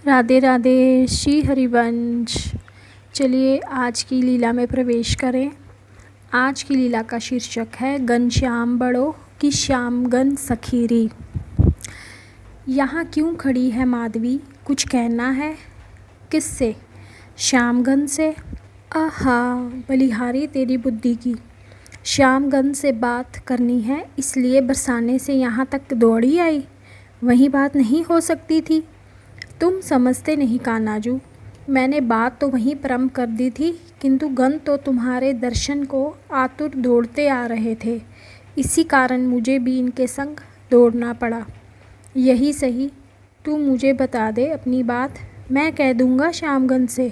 राधे राधे, श्री हरिवंश। चलिए आज की लीला में प्रवेश करें। आज की लीला का शीर्षक है घनश्याम बड़ो की श्यामगन सखीरी। यहाँ क्यों खड़ी है माधवी, कुछ कहना है? किससे? श्यामगन से। आहा, बलिहारी तेरी बुद्धि की। श्यामगन से बात करनी है इसलिए बरसाने से यहाँ तक दौड़ी आई। वही बात नहीं हो सकती थी? तुम समझते नहीं कानाजू, मैंने बात तो वहीं प्रारंभ कर दी थी, किंतु गण तो तुम्हारे दर्शन को आतुर दौड़ते आ रहे थे। इसी कारण मुझे भी इनके संग दौड़ना पड़ा। यही सही, तू मुझे बता दे अपनी बात, मैं कह दूंगा श्यामगन से।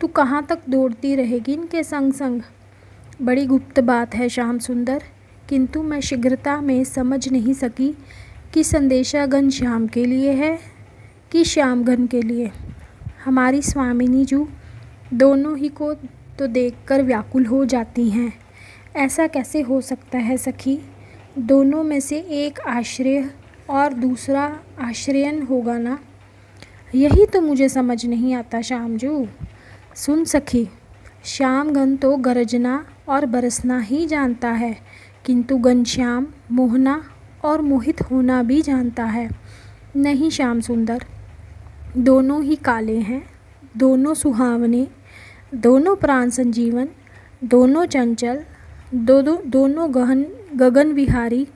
तू कहाँ तक दौड़ती रहेगी इनके संग संग? बड़ी गुप्त बात है श्याम सुंदर, किंतु मैं शीघ्रता में समझ नहीं सकी कि संदेशा घनश्याम के लिए है कि श्यामगन के लिए। हमारी स्वामिनी जू दोनों ही को तो देखकर व्याकुल हो जाती हैं। ऐसा कैसे हो सकता है सखी? दोनों में से एक आश्रय और दूसरा आश्रयन होगा ना? यही तो मुझे समझ नहीं आता श्यामजू। सुन सखी, श्यामगन तो गरजना और बरसना ही जानता है, किंतु घनश्याम मोहना और मोहित होना भी जानता है। नहीं श्याम सुंदर, दोनों ही काले हैं, दोनों सुहावने, दोनों प्राण संजीवन, दोनों चंचल, दोनों गगन विहारी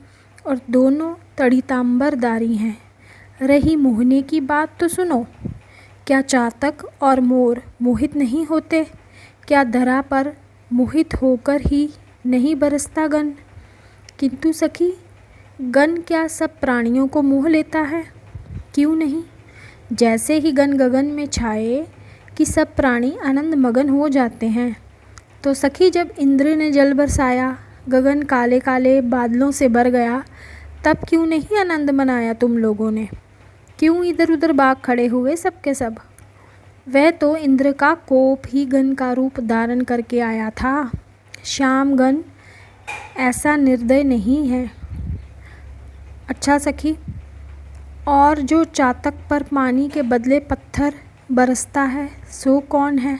और दोनों तड़ितांबरदारी हैं। रही मोहने की बात तो सुनो। क्या चातक और मोर मोहित नहीं होते? क्या धरा पर मोहित होकर ही नहीं बरसता गण? किंतु सखी, गण क्या सब प्राणियों को मोह लेता है? क्यों नहीं? जैसे ही गण गगन में छाए कि सब प्राणी आनंद मगन हो जाते हैं। तो सखी, जब इंद्र ने जल बरसाया, गगन काले काले बादलों से भर गया, तब क्यों नहीं आनंद मनाया तुम लोगों ने? क्यों इधर उधर भाग खड़े हुए सबके सब? वह तो इंद्र का कोप ही गण का रूप धारण करके आया था। श्यामगन ऐसा निर्दय नहीं है। अच्छा सखी, और जो चातक पर पानी के बदले पत्थर बरसता है सो कौन है?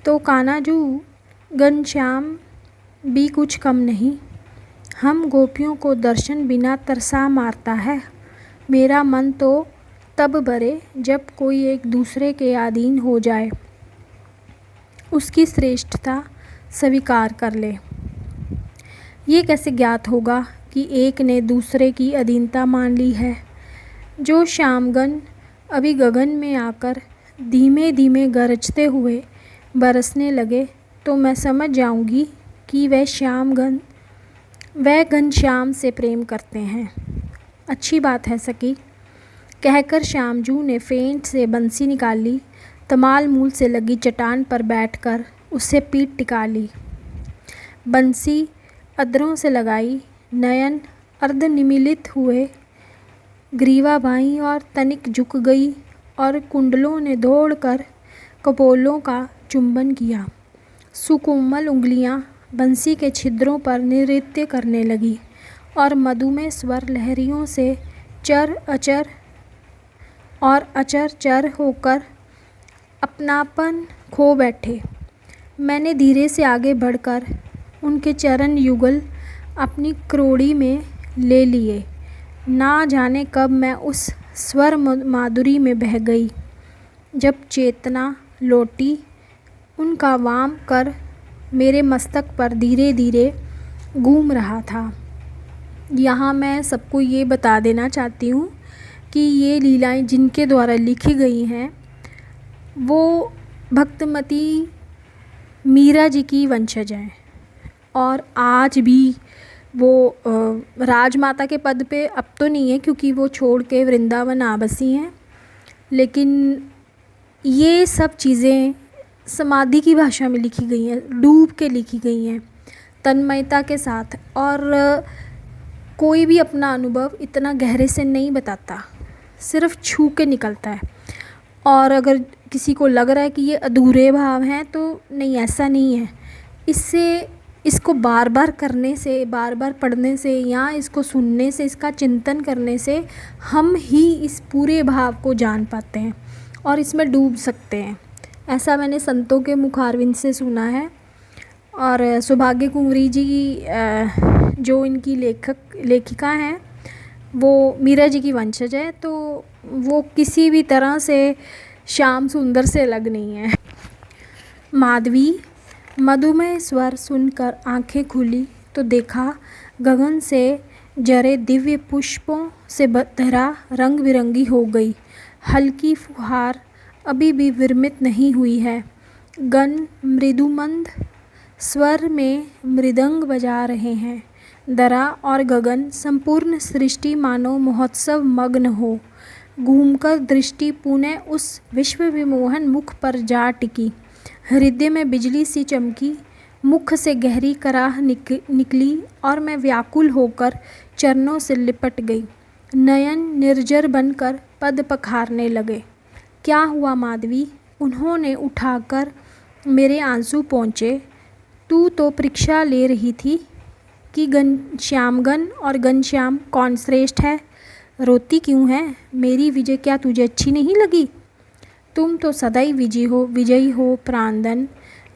तो कानाजू, घनश्याम भी कुछ कम नहीं। हम गोपियों को दर्शन बिना तरसा मारता है। मेरा मन तो तब भरे जब कोई एक दूसरे के अधीन हो जाए, उसकी श्रेष्ठता स्वीकार कर ले। ये कैसे ज्ञात होगा कि एक ने दूसरे की अधीनता मान ली है? जो श्यामगन अभी गगन में आकर धीमे धीमे गरजते हुए बरसने लगे, तो मैं समझ जाऊंगी कि वह घनश्याम से प्रेम करते हैं। अच्छी बात है सखी, कहकर श्यामजू ने फेंट से बंसी निकाल ली, तमाल मूल से लगी चट्टान पर बैठकर उससे पीठ टिका ली। बंसी अधरों से लगाई, नयन अर्धनिमीलित हुए, ग्रीवा बाईं और तनिक झुक गई और कुंडलों ने दौड़कर कपोलों का चुंबन किया। सुकोमल उंगलियां बंसी के छिद्रों पर नृत्य करने लगी और मधुमेह स्वर लहरियों से चर अचर और अचर चर होकर अपनापन खो बैठे। मैंने धीरे से आगे बढ़कर उनके चरण युगल अपनी क्रोड़ी में ले लिए। ना जाने कब मैं उस स्वर माधुरी में बह गई। जब चेतना लौटी, उनका वाम कर मेरे मस्तक पर धीरे धीरे घूम रहा था। यहाँ मैं सबको ये बता देना चाहती हूँ कि ये लीलाएं जिनके द्वारा लिखी गई हैं वो भक्तमती मीरा जी की वंशज हैं, और आज भी वो राजमाता के पद पे अब तो नहीं है क्योंकि वो छोड़ के वृंदावन आ बसी हैं, लेकिन ये सब चीज़ें समाधि की भाषा में लिखी गई हैं, डूब के लिखी गई हैं, तन्मयता के साथ। और कोई भी अपना अनुभव इतना गहरे से नहीं बताता, सिर्फ छू के निकलता है। और अगर किसी को लग रहा है कि ये अधूरे भाव हैं तो नहीं, ऐसा नहीं है। इससे इसको बार बार करने से, बार बार पढ़ने से या इसको सुनने से, इसका चिंतन करने से हम ही इस पूरे भाव को जान पाते हैं और इसमें डूब सकते हैं। ऐसा मैंने संतों के मुखारविंद से सुना है। और सौभाग्य कुंवरी जी जो इनकी लेखिका हैं वो मीरा जी की वंशज है, तो वो किसी भी तरह से श्याम सुंदर से अलग नहीं है। माधवी मधुमेह स्वर सुनकर आंखें खुली तो देखा गगन से जरे दिव्य पुष्पों से धरा रंग बिरंगी हो गई। हल्की फुहार अभी भी विरमित नहीं हुई है। गण मृदुमंद स्वर में मृदंग बजा रहे हैं। दरा और गगन संपूर्ण सृष्टि मानो महोत्सव मग्न हो। घूमकर दृष्टि पुनः उस विश्व विमोहन मुख पर जा टिकी। हृदय में बिजली सी चमकी, मुख से गहरी कराह निकली और मैं व्याकुल होकर चरणों से लिपट गई। नयन निर्जर बनकर पद पखारने लगे। क्या हुआ माधवी? उन्होंने उठाकर मेरे आंसू पहुँचे। तू तो परीक्षा ले रही थी कि घनश्यामगण और घनश्याम कौन श्रेष्ठ है। रोती क्यों है? मेरी विजय क्या तुझे अच्छी नहीं लगी? तुम तो सदा ही विजयी हो प्राणधन।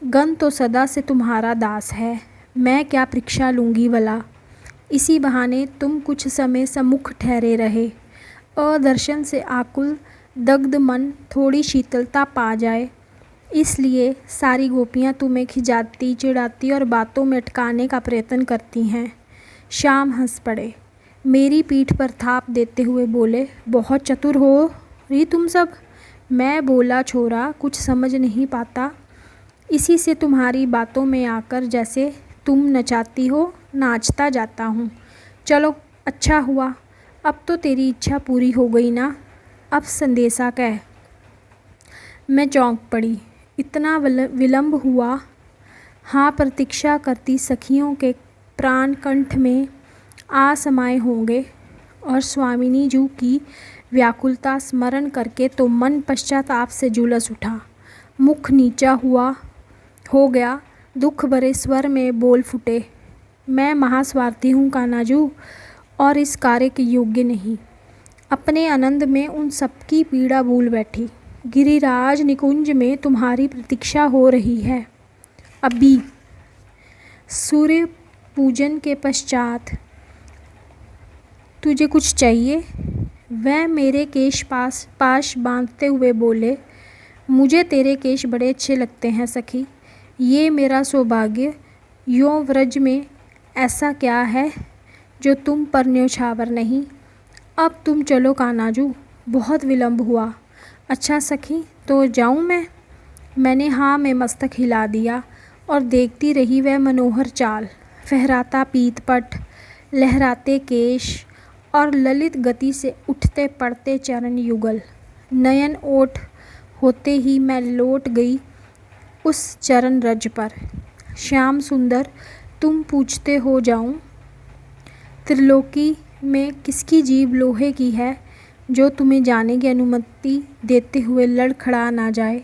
गण तो सदा से तुम्हारा दास है। मैं क्या परीक्षा लूँगी भला? इसी बहाने तुम कुछ समय सम्मुख ठहरे रहे। अदर्शन से आकुल दग्ध मन थोड़ी शीतलता पा जाए, इसलिए सारी गोपियाँ तुम्हें खिजाती चिढ़ाती और बातों में अटकाने का प्रयत्न करती हैं। श्याम हंस पड़े। मेरी पीठ पर थाप देते हुए बोले, बहुत चतुर हो रही तुम सब। मैं बोला, छोरा कुछ समझ नहीं पाता। इसी से तुम्हारी बातों में आकर जैसे तुम नचाती हो नाचता जाता हूँ। चलो अच्छा हुआ, अब तो तेरी इच्छा पूरी हो गई ना। अब संदेशा कह। मैं चौंक पड़ी। इतना विलंब हुआ? हाँ, प्रतीक्षा करती सखियों के प्राण कंठ में आ समाये होंगे और स्वामिनी जू की व्याकुलता स्मरण करके तो मन पश्चाताप से झुलस उठा। मुख नीचा हो गया। दुख भरे स्वर में बोल फूटे, मैं महास्वार्थी हूँ कान्हाजू और इस कार्य के योग्य नहीं। अपने आनंद में उन सबकी पीड़ा भूल बैठी। गिरिराज निकुंज में तुम्हारी प्रतीक्षा हो रही है। अभी सूर्य पूजन के पश्चात तुझे कुछ चाहिए? वह मेरे केश पाश बांधते हुए बोले, मुझे तेरे केश बड़े अच्छे लगते हैं सखी। ये मेरा सौभाग्य। यों व्रज में ऐसा क्या है जो तुम पर न्योछावर नहीं? अब तुम चलो कान्हाजू, बहुत विलंब हुआ। अच्छा सखी, तो जाऊँ मैं? मैंने हाँ में मस्तक हिला दिया और देखती रही वह मनोहर चाल, फहराता पीतपट, लहराते केश और ललित गति से उठते पड़ते चरण युगल। नयन ओट होते ही मैं लौट गई उस चरण रज पर। श्याम सुंदर, तुम पूछते हो जाऊं? त्रिलोकी में किसकी जीभ लोहे की है जो तुम्हें जाने की अनुमति देते हुए लड़खड़ा ना जाए?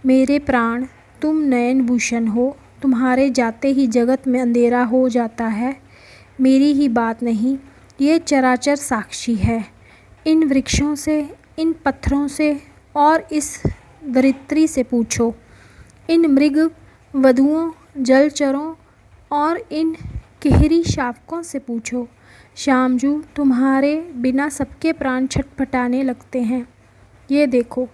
मेरे प्राण, तुम नयन भूषण हो। तुम्हारे जाते ही जगत में अंधेरा हो जाता है। मेरी ही बात नहीं, ये चराचर साक्षी है। इन वृक्षों से, इन पत्थरों से और इस धरित्री से पूछो। इन मृग वधुओं, जलचरों और इन किहरी शावकों से पूछो। श्यामजू, तुम्हारे बिना सबके प्राण छटपटाने लगते हैं। ये देखो,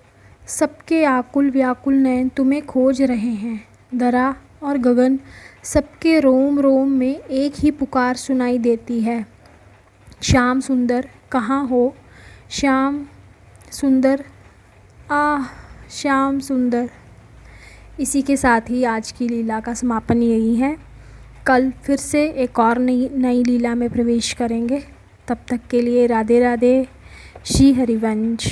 सबके आकुल व्याकुल नयन तुम्हें खोज रहे हैं। दरा और गगन, सबके रोम रोम में एक ही पुकार सुनाई देती है, श्याम सुंदर कहाँ हो? श्याम सुंदर, आह श्याम सुंदर। इसी के साथ ही आज की लीला का समापन यही है। कल फिर से एक और नई लीला में प्रवेश करेंगे। तब तक के लिए राधे राधे। श्री हरिवंश।